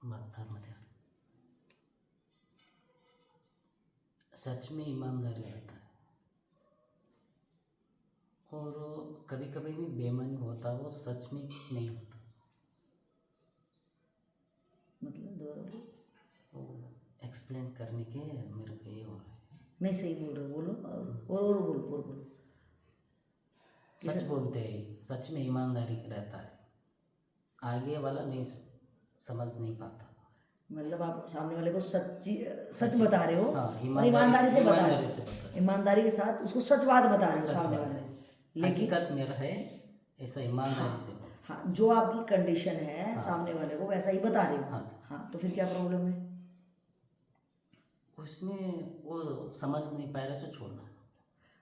मतदारमध्ये आलो. सच में ईमानदारी रहता है और कभी कभी भी बेईमानी होता है, वो सच में नहीं होता. मतलब दोबारा वो एक्सप्लेन करने के मेरे को ये हो रहा है. नहीं, सही बोल रहे हो, बोलो और बोलो. सच बोलते हैं, सच में ईमानदारी रहता है. आगे वाला नहीं समझ नहीं पाता. मतलब आप सामने वाले को सच बता रहे हो. हाँ, और ईमानदारी से बता रहे ईमानदारी से बता हो, रहे ईमानदारी के साथ उसको सच बात बता रहे हो सच सामने बात वाले है. को. लेकिन हकीकत मेरा है ऐसा ईमानदारी से बोलो. हाँ, जो आपकी कंडीशन है सामने वाले को वैसा ही बता रहे हो. हाँ, तो फिर क्या प्रॉब्लम है? उसमें वो समझ नहीं पा रहा तो छोड़ना.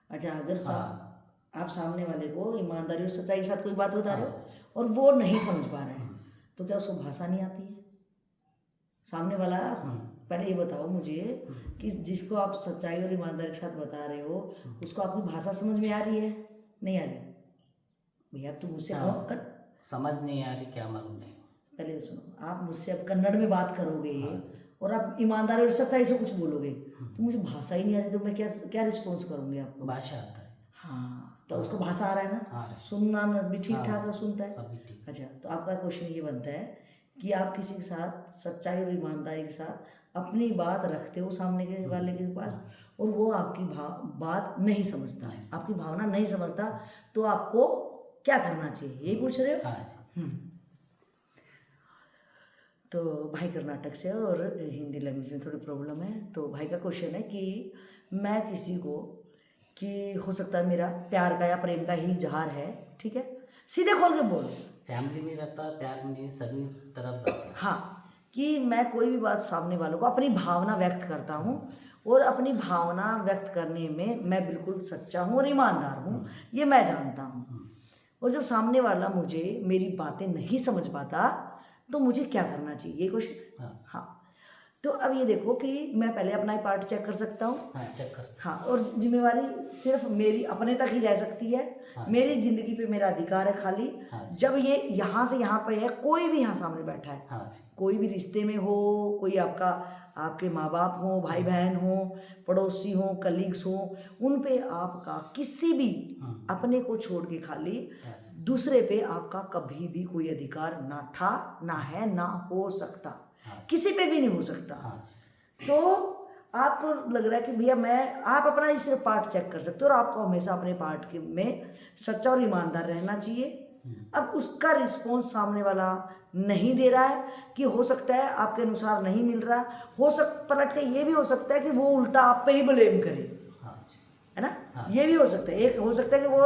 अच्छा, अगर हाँ. आप सामने वाले को ईमानदारी और सच्चाई के साथ कोई बात बता रहे हो और वो नहीं समझ पा रहा है, तो क्या उसको भाषा नहीं आती है? सामने वाला, पहले ये बताओ मुझे कि जिसको आप सच्चाई और ईमानदारी के साथ बता रहे हो उसको आपकी भाषा समझ में आ रही है, नहीं आ रही? भैया तुम मुझसे समझ नहीं आ रही, क्या मालूम नहीं. पहले सुनो, आप मुझसे अब कन्नड़ में बात करोगे और आप ईमानदारी और सच्चाई से कुछ बोलोगे तो मुझे भाषा ही नहीं आ रही, तो मैं क्या क्या रिस्पॉन्स करूँगी आपको? भाषा आता है. हाँ, तो उसको भाषा आ रहा है ना, आ रहा है. सुनना भी ठीक ठाक सुनता है. सभी ठीक. अच्छा, तो आपका क्वेश्चन ये बनता है कि आप किसी के साथ सच्चाई और ईमानदारी के साथ अपनी बात रखते हो सामने के वाले के पास और वो आपकी बात नहीं समझता, आपकी भावना नहीं समझता, तो आपको क्या करना चाहिए, यही पूछ रहे हो? हाँ जी. तो भाई कर्नाटक से और हिंदी लैंग्वेज में थोड़ी प्रॉब्लम है. तो भाई का क्वेश्चन है कि मैं किसी को, कि हो सकता है मेरा प्यार का या प्रेम का ही इजहार है, ठीक है, सीधे खोल के बोलो. फैमिली में रहता, प्यार में सभी तरफ रहता. हाँ, कि मैं कोई भी बात सामने वालों को अपनी भावना व्यक्त करता हूँ और अपनी भावना व्यक्त करने में मैं बिल्कुल सच्चा हूँ और ईमानदार हूँ, ये मैं जानता हूँ. और जब सामने वाला मुझे मेरी बातें नहीं समझ पाता तो मुझे क्या करना चाहिए, ये क्वेश्चन. हाँ, तो अब ये देखो कि मैं पहले अपना ही पार्ट चेक कर सकता हूँ. हाँ, चेक कर सकते. हाँ, और जिम्मेवारी सिर्फ मेरी अपने तक ही रह सकती है. मेरी जिंदगी पे मेरा अधिकार है खाली. जब ये यहाँ से यहाँ पे है, कोई भी यहाँ सामने बैठा है, कोई भी रिश्ते में हो, कोई आपके माँ बाप हो, भाई बहन हो, पड़ोसी हो, कलीग्स हो, उन पे आपका किसी भी अपने को छोड़ के खाली दूसरे पे आपका कभी भी कोई अधिकार ना था, ना है, ना हो सकता, किसी पे भी नहीं हो सकता. तो आपको लग रहा है कि भैया आप अपना ही सिर्फ पार्ट चेक कर सकते हो और आपको हमेशा अपने पार्ट में सच्चा और ईमानदार रहना चाहिए. अब उसका रिस्पॉन्स सामने वाला नहीं दे रहा है, कि हो सकता है आपके अनुसार नहीं मिल रहा, पलट के ये भी हो सकता है कि वो उल्टा आप पे ही ब्लेम करे, है ना. ये भी हो सकता है. एक हो सकता है कि वो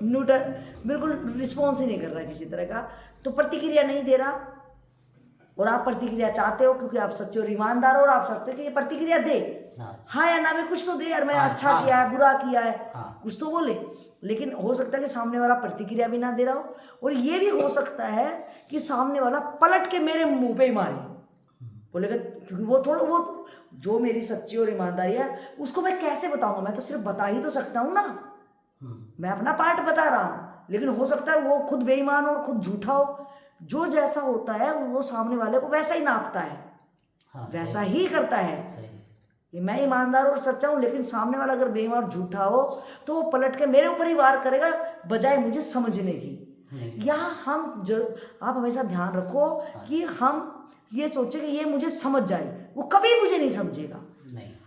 न्यूट्रल, बिल्कुल रिस्पॉन्स ही नहीं कर रहा है किसी तरह का, तो प्रतिक्रिया नहीं दे रहा और आप प्रतिक्रिया चाहते हो क्योंकि आप सच्चे और ईमानदार हो और आप चाहते हो कि ये प्रतिक्रिया दे, हाँ या ना में कुछ तो दे यार, मैं अच्छा किया है, बुरा किया है, कुछ तो बोले. लेकिन हो सकता है कि सामने वाला प्रतिक्रिया भी ना दे रहा हो, और ये भी हो सकता है कि सामने वाला पलट के मेरे मुंह पे ही मारे, बोलेगा, क्योंकि वो जो मेरी सच्ची और ईमानदारी है उसको मैं कैसे बताऊंगा, मैं तो सिर्फ बता ही तो सकता हूँ ना, मैं अपना पार्ट बता रहा हूँ. लेकिन हो सकता है वो खुद बेईमान और खुद झूठा हो. जो जैसा होता है वो सामने वाले को वैसा ही नापता है, वैसा ही करता है. कि मैं ईमानदार और सच्चा हूँ, लेकिन सामने वाला अगर बेईमान और झूठा हो तो वो पलट के मेरे ऊपर ही वार करेगा बजाय मुझे समझने की. यहाँ आप हमेशा ध्यान रखो कि हम ये सोचे कि ये मुझे समझ जाए, वो कभी मुझे नहीं समझेगा.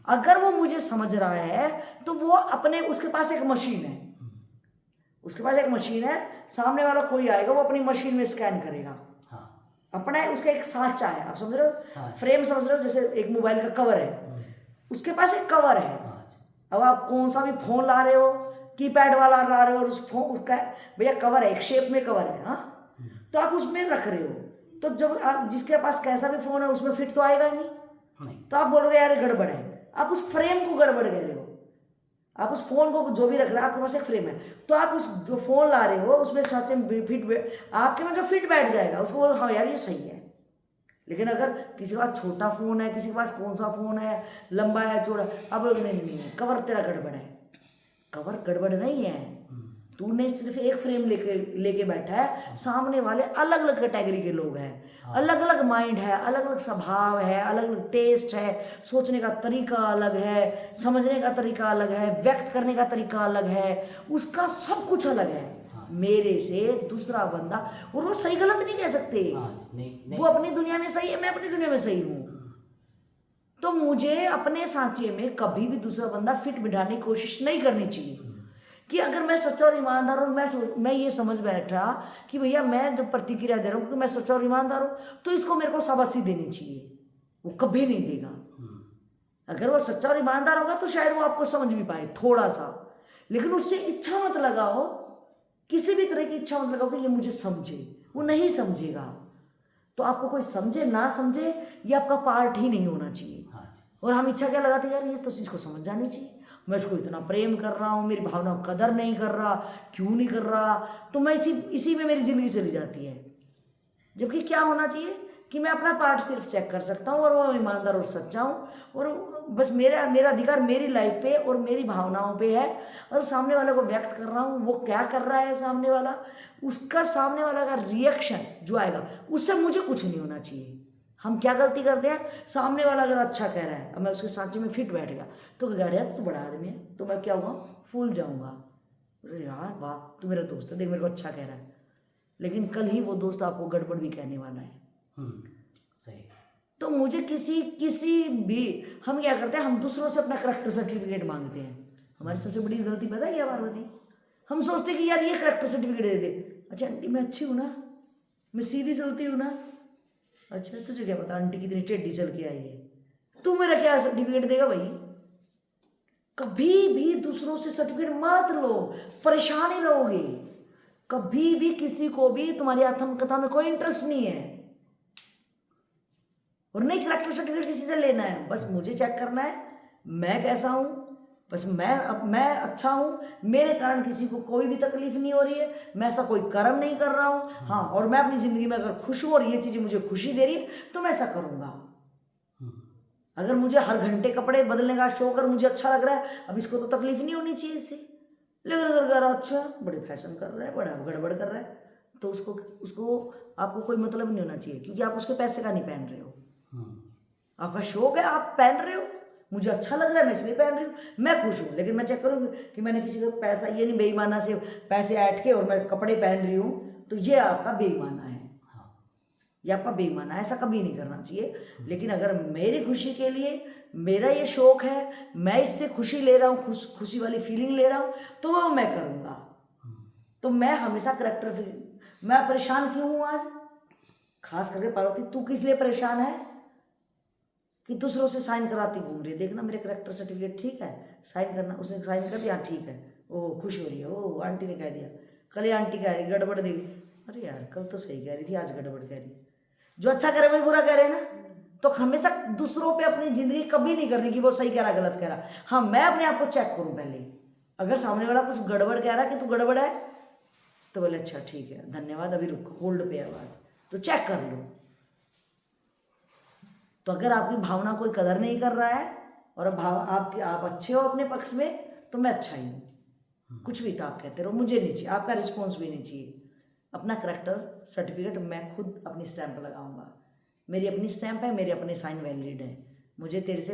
अगर वो मुझे समझ रहा है तो वो उसके पास एक मशीन है, उसके पास एक मशीन है, सामने वाला कोई आएगा वो अपनी मशीन में स्कैन करेगा. अपना उसका एक सांचा है, आप समझ रहे हो, फ्रेम समझ रहे हो, जैसे एक मोबाइल का कवर है, उसके पास एक कवर है. अब आप कौन सा भी फोन ला रहे हो, कीपैड वाला ला रहे हो, और उसका भैया कवर है, एक शेप में कवर है, हाँ, तो आप उसमें रख रहे हो, तो जब आप जिसके पास कैसा भी फोन है उसमें फिट तो आएगा ही नहीं. तो आप बोलोगे यार गड़बड़ है, आप उस फ्रेम को गड़बड़ कह रहे हो. आप उस फोन को जो भी रख रहे हैं, आपके पास एक फ्रेम है, तो आप उस जो फोन ला रहे हो उसमें सच में फिट, आपके में जो फिट बैठ जाएगा उसको बोलो हाँ यार ये सही है. लेकिन अगर किसी के पास छोटा फोन है, किसी के पास कौन सा फोन है, लंबा है, चौड़ा, अब नहीं, कवर तेरा गड़बड़ है. कवर गड़बड़ नहीं है, तूने सिर्फ एक फ्रेम लेके लेके बैठा है, सामने वाले अलग अलग कैटेगरी के लोग हैं, अलग अलग माइंड है, अलग अलग स्वभाव है, अलग अलग टेस्ट है, सोचने का तरीका अलग है, समझने का तरीका अलग है, व्यक्त करने का तरीका अलग है, उसका सब कुछ अलग है मेरे से दूसरा बंदा। और वो सही गलत नहीं कह सकते, वो अपनी दुनिया में सही है, मैं अपनी दुनिया में सही हूँ। तो मुझे अपने सांचे में कभी भी दूसरा बंदा फिट बिठाने की कोशिश नहीं करनी चाहिए कि अगर मैं सच्चा और ईमानदार हूँ, मैं ये समझ बैठा कि भैया मैं जब प्रतिक्रिया दे रहा हूँ क्योंकि मैं सच्चा और ईमानदार हूँ, तो इसको मेरे को शाबाशी देनी चाहिए। वो कभी नहीं देगा। अगर वो सच्चा और ईमानदार होगा तो शायद वो आपको समझ भी पाए थोड़ा सा, लेकिन उससे इच्छा मत लगाओ, किसी भी तरह की इच्छा मत लगाओ कि ये मुझे समझे। वो नहीं समझेगा। तो आपको कोई समझे ना समझे ये आपका पार्ट ही नहीं होना चाहिए। और हम इच्छा क्या लगाते यार, ये तो इसको समझ जानी चाहिए, मैं इसको इतना प्रेम कर रहा हूँ, मेरी भावनाओं कदर नहीं कर रहा, क्यों नहीं कर रहा, तो मैं इसी में मेरी ज़िंदगी चली जाती है। जबकि क्या होना चाहिए कि मैं अपना पार्ट सिर्फ चेक कर सकता हूँ और वो ईमानदार और सच्चा हूँ, और बस मेरा अधिकार मेरी लाइफ पे और मेरी भावनाओं पे है, और सामने वाले को व्यक्त कर रहा हूँ। वो क्या कर रहा है सामने वाला, उसका सामने वाला का रिएक्शन जो आएगा उससे मुझे कुछ नहीं होना चाहिए। हम क्या गलती करते हैं, सामने वाला अगर अच्छा कह रहा है, अब मैं उसके सांचे में फिट बैठ गया तो कह रहा है तू बड़ा आदमी है, तो मैं क्या हुआ, फूल जाऊंगा, अरे यार वाह तू मेरा दोस्त है, देख मेरे को अच्छा कह रहा है। लेकिन कल ही वो दोस्त आपको गड़बड़ भी कहने वाला है। सही। तो मुझे किसी भी, हम क्या करते हैं, हम दूसरों से अपना करैक्टर सर्टिफिकेट मांगते हैं। हमारी सबसे बड़ी गलती पता है क्या पार्वती, हम सोचते हैं कि यार ये करैक्टर सर्टिफिकेट दे दे। अच्छा आंटी मैं अच्छी हूँ ना, मैं सीधी चलती हूँ ना, अच्छा तुझे क्या पता आंटी कितनी टेढ़ी चल के आई है, तू मेरा क्या सर्टिफिकेट देगा भाई। कभी भी दूसरों से सर्टिफिकेट मत लो, परेशान ही रहोगे। कभी भी किसी को भी तुम्हारी आत्मकथा में कोई इंटरेस्ट नहीं है, और नहीं करैक्टर सर्टिफिकेट किसी से लेना है। बस मुझे चेक करना है मैं कैसा हूँ, बस मैं अच्छा हूँ, मेरे कारण किसी को कोई भी तकलीफ नहीं हो रही है, मैं ऐसा कोई कर्म नहीं कर रहा हूँ। हाँ, और मैं अपनी ज़िंदगी में अगर खुश हूँ और ये चीज़ें मुझे खुशी दे रही है तो मैं ऐसा करूँगा। अगर मुझे हर घंटे कपड़े बदलने का शौक, अगर मुझे अच्छा लग रहा है, अब इसको तो तकलीफ नहीं होनी चाहिए इससे, लेकिन अगर कह रहा अच्छा बड़े फैशन कर रहा है, बड़ा गड़बड़ कर रहा है, तो उसको आपको कोई मतलब नहीं होना चाहिए, क्योंकि आप उसके पैसे का नहीं पहन रहे हो। आपका शौक है, आप पहन रहे हो, मुझे अच्छा लग रहा है मैं इसलिए पहन रही हूँ, मैं खुश हूँ। लेकिन मैं चेक करूँगी कि मैंने किसी को पैसा, ये नहीं बेईमाना से पैसे ऐड के और मैं कपड़े पहन रही हूँ, तो ये आपका बेईमाना है, ये आपका बेईमाना है, ऐसा कभी नहीं करना चाहिए। लेकिन अगर मेरी खुशी के लिए मेरा ये शौक है, मैं इससे खुशी ले रहा हूँ, खुशी वाली फीलिंग ले रहा हूँ, तो वो मैं करूँगा। तो मैं हमेशा करैक्टर, मैं परेशान क्यों हूँ आज, खास करके पार्वती तू किस लिए परेशान है कि दूसरों से साइन कराती घूम रही है। देखना मेरे करैक्टर सर्टिफिकेट ठीक है, साइन करना, उसने साइन कर दिया ठीक है, ओ खुश हो रही है, ओ आंटी ने कह दिया, कल ही आंटी कह रही गड़बड़ देगी, अरे यार कल तो सही कह रही थी आज गड़बड़ कह रही। जो अच्छा करे वही बुरा कह रहे हैं ना। तो हमेशा दूसरों पे अपनी जिंदगी कभी नहीं करनी कि वो सही कह रहा गलत कह रहा। हाँ, मैं अपने आप को चेक करूँ पहले, अगर सामने वाला कुछ गड़बड़ कह रहा है कि तू गड़बड़ है, तो बोले अच्छा ठीक है धन्यवाद अभी रुक, होल्ड पे है बात, तो चेक कर लो। तो अगर आपकी भावना कोई कदर नहीं कर रहा है और आप अच्छे हो अपने पक्ष में, तो मैं अच्छा ही हूँ, कुछ भी तो आप कहते रहो, मुझे नहीं चाहिए, आपका रिस्पॉन्स भी नहीं चाहिए। अपना करैक्टर सर्टिफिकेट मैं खुद अपनी स्टैंप लगाऊंगा, मेरी अपनी स्टैंप है, मेरे अपने साइन वैलिड है, मुझे तेरे से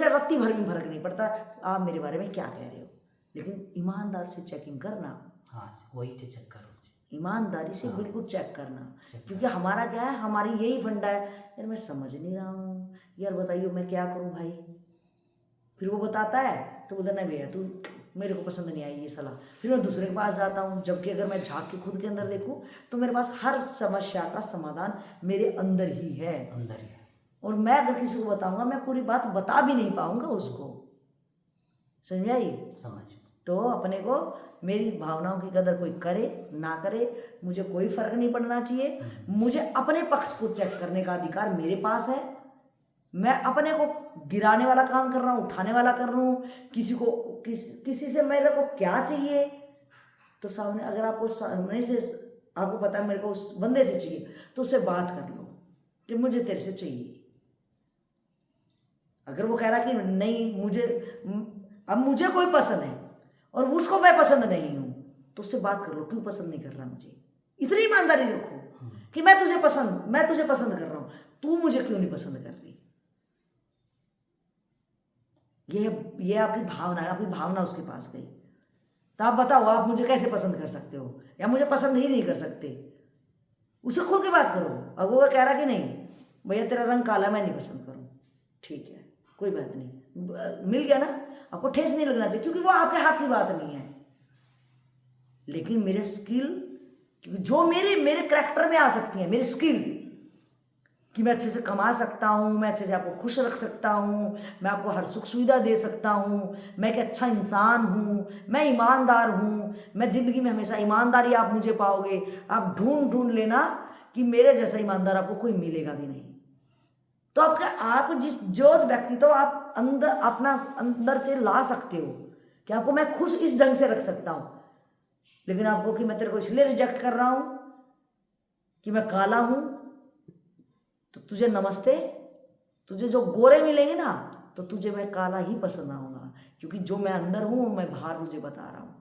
रत्ती भर में फर्क नहीं पड़ता आप मेरे बारे में क्या कह रहे हो। लेकिन ईमानदार से चेकिंग करना, हाँ वही चेक करो, ईमानदारी से बिल्कुल चेक करना, क्योंकि हमारा क्या है, हमारी यही फंडा है, यार मैं समझ नहीं रहा हूँ, यार बताइए मैं क्या करूँ भाई। फिर वो बताता है तो बोलता नहीं भैया तू मेरे को पसंद नहीं आई ये सलाह, फिर मैं दूसरे के पास जाता हूँ। जबकि अगर मैं झाँक के खुद के अंदर देखूँ तो मेरे पास हर समस्या का समाधान मेरे अंदर ही है, और मैं अगर किसी को बताऊँगा मैं पूरी बात बता भी नहीं पाऊँगा उसको, समझ आई। तो अपने को, मेरी भावनाओं की कदर कोई करे ना करे मुझे कोई फर्क नहीं पड़ना चाहिए। मुझे अपने पक्ष को चेक करने का अधिकार मेरे पास है। मैं अपने को गिराने वाला काम कर रहा हूँ, उठाने वाला कर रहा हूँ, किसी से मेरे को क्या चाहिए, तो सामने अगर आपको सामने से आपको पता है मेरे को उस बंदे से चाहिए, तो उससे बात कर लो कि मुझे तेरे से चाहिए। अगर वो कह रहा कि नहीं मुझे कोई पसंद है और उसको मैं पसंद नहीं हूँ, तो उससे बात कर लो, क्यों पसंद नहीं कर रहा मुझे। इतनी ईमानदारी रखो कि मैं तुझे पसंद कर रहा हूं, तू मुझे क्यों नहीं पसंद कर रही। ये आपकी भावना है, आपकी भावना उसके पास गई। तो आप बताओ, आप मुझे कैसे पसंद कर सकते हो, या मुझे पसंद ही नहीं कर सकते। उसे खुल के बात करो। अब वो कह रहा कि नहीं भैया तेरा रंग काला, मैं नहीं पसंद करूँ, ठीक है कोई बात नहीं, मिल गया ना। आपको ठेस नहीं लगना चाहिए, क्योंकि वो आपके हाथ की बात नहीं है। लेकिन मेरे स्किल, जो मेरे करैक्टर में आ सकती है, मेरी स्किल कि मैं अच्छे से कमा सकता हूँ, मैं अच्छे से आपको खुश रख सकता हूँ, मैं आपको हर सुख सुविधा दे सकता हूँ, मैं एक अच्छा इंसान हूँ, मैं ईमानदार हूँ, मैं ज़िंदगी में हमेशा ईमानदारी आप मुझे पाओगे। आप ढूंढ लेना कि मेरे जैसा ईमानदार आपको कोई मिलेगा भी नहीं। तो आप जो व्यक्तित्व आप अंदर से ला सकते हो कि आपको मैं खुश इस ढंग से रख सकता हूँ। लेकिन आपको कि मैं तेरे को इसलिए रिजेक्ट कर रहा हूँ कि मैं काला हूँ, तो तुझे नमस्ते, तुझे जो गोरे मिलेंगे ना, तो तुझे मैं काला ही पसंद आऊँगा, क्योंकि जो मैं अंदर हूँ मैं बाहर तुझे बता रहा हूँ,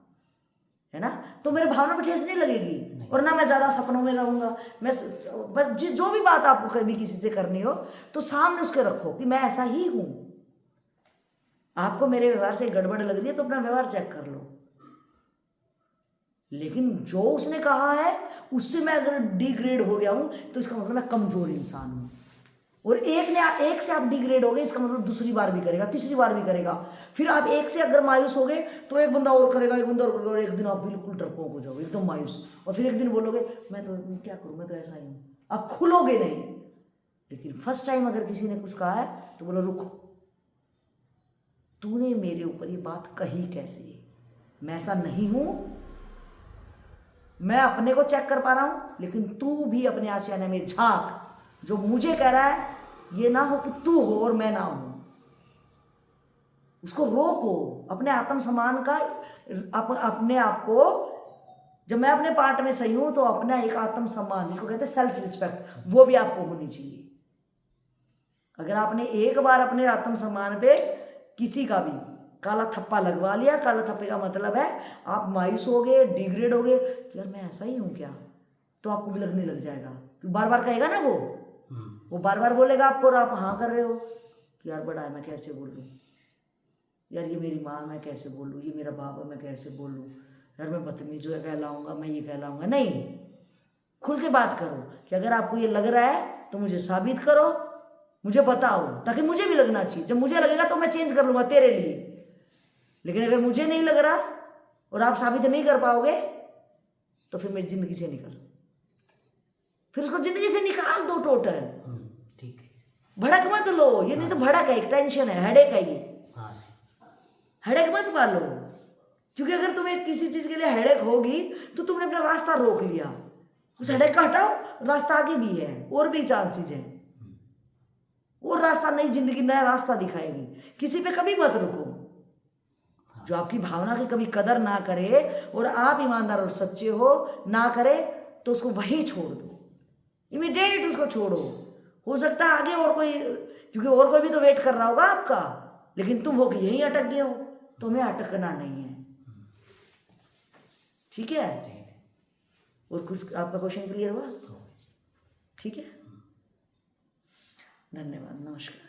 है ना। तो मेरे भावना पर ठेस नहीं लगेगी, और ना मैं ज़्यादा सपनों में रहूँगा। मैं बस जो भी बात आपको कभी किसी से करनी हो तो सामने उसके रखो कि मैं ऐसा ही हूँ। आपको मेरे व्यवहार से गड़बड़ लग रही है तो अपना व्यवहार चेक कर लो। लेकिन जो उसने कहा है उससे मैं अगर डिग्रेड हो गया हूं तो इसका मतलब मैं कमजोर इंसान हूं। और एक से आप डिग्रेड हो गए, इसका मतलब दूसरी बार भी करेगा, तीसरी बार भी करेगा। फिर आप एक से अगर मायूस हो गए तो एक बंदा और करेगा, एक बंदा और करेगा, और एक दिन आप बिल्कुल डरपोक हो जाओगे, एकदम मायूस। और फिर एक दिन बोलोगे मैं तो क्या करूं, मैं तो ऐसा ही हूं। आप खुलोगे नहीं। लेकिन फर्स्ट टाइम अगर किसी ने कुछ कहा है तो बोलो रुको, तूने मेरे ऊपर ये बात कही कैसे, मैं ऐसा नहीं हूं। मैं अपने को चेक कर पा रहा हूं, लेकिन तू भी अपने आशियाने में झांक। जो मुझे कह रहा है ये ना हो कि तू हो और मैं ना हूं। उसको रोको। अपने आत्मसम्मान का अपने आप को, जब मैं अपने पार्ट में सही हूं तो अपना एक आत्मसम्मान, जिसको कहते हैं सेल्फ रिस्पेक्ट, वो भी आपको होनी चाहिए। अगर आपने एक बार अपने आत्मसम्मान पे किसी का भी काला थप्पा लगवा लिया, काला थप्पे का मतलब है आप मायूस हो गए, डिग्रेड हो गए, यार मैं ऐसा ही हूं क्या, तो आपको भी लगने लग जाएगा। बार बार कहेगा ना वो बार बार बोलेगा आपको, और आप हाँ कर रहे हो कि यार बड़ा है मैं कैसे बोल लूँ, यार ये मेरी माँ मैं कैसे बोल लूँ, ये मेरा बाप है मैं कैसे बोल लूँ, यार मैं बदतमीज जो है कहलाऊँगा, मैं ये कहलाऊँगा। नहीं, खुल के बात करो कि अगर आपको ये लग रहा है तो मुझे साबित करो, मुझे बताओ, ताकि मुझे भी लगना चाहिए। जब मुझे लगेगा तो मैं चेंज कर लूँगा तेरे लिए। लेकिन अगर मुझे नहीं लग रहा और आप साबित नहीं कर पाओगे तो फिर मेरी जिंदगी से निकल, फिर उसको जिंदगी से निकाल दो टोटल। ठीक है, भड़क मत लो, ये नहीं तो भड़क है, एक टेंशन है, हेडेक है ये। हेडेक मत पालो, क्योंकि अगर तुम्हें किसी चीज के लिए हेडेक होगी तो तुमने अपना रास्ता रोक लिया। उस हेडेक को हटाओ, रास्ता आगे भी है, और भी चांसेस है, और रास्ता नई जिंदगी नया रास्ता दिखाएगी। किसी पे कभी मत रुको। जो आपकी भावना की कभी कदर ना करे और आप ईमानदार और सच्चे हो ना करे तो उसको वही छोड़ दो, इमीडिएट उसको छोड़ो। हो सकता है आगे और कोई, क्योंकि और कोई भी तो वेट कर रहा होगा आपका, लेकिन तुम हो कि यहीं अटक गए हो, तुम्हें अटकना नहीं है। ठीक है, और कुछ आपका क्वेश्चन क्लियर हुआ? ठीक है, धन्यवाद, नमस्कार।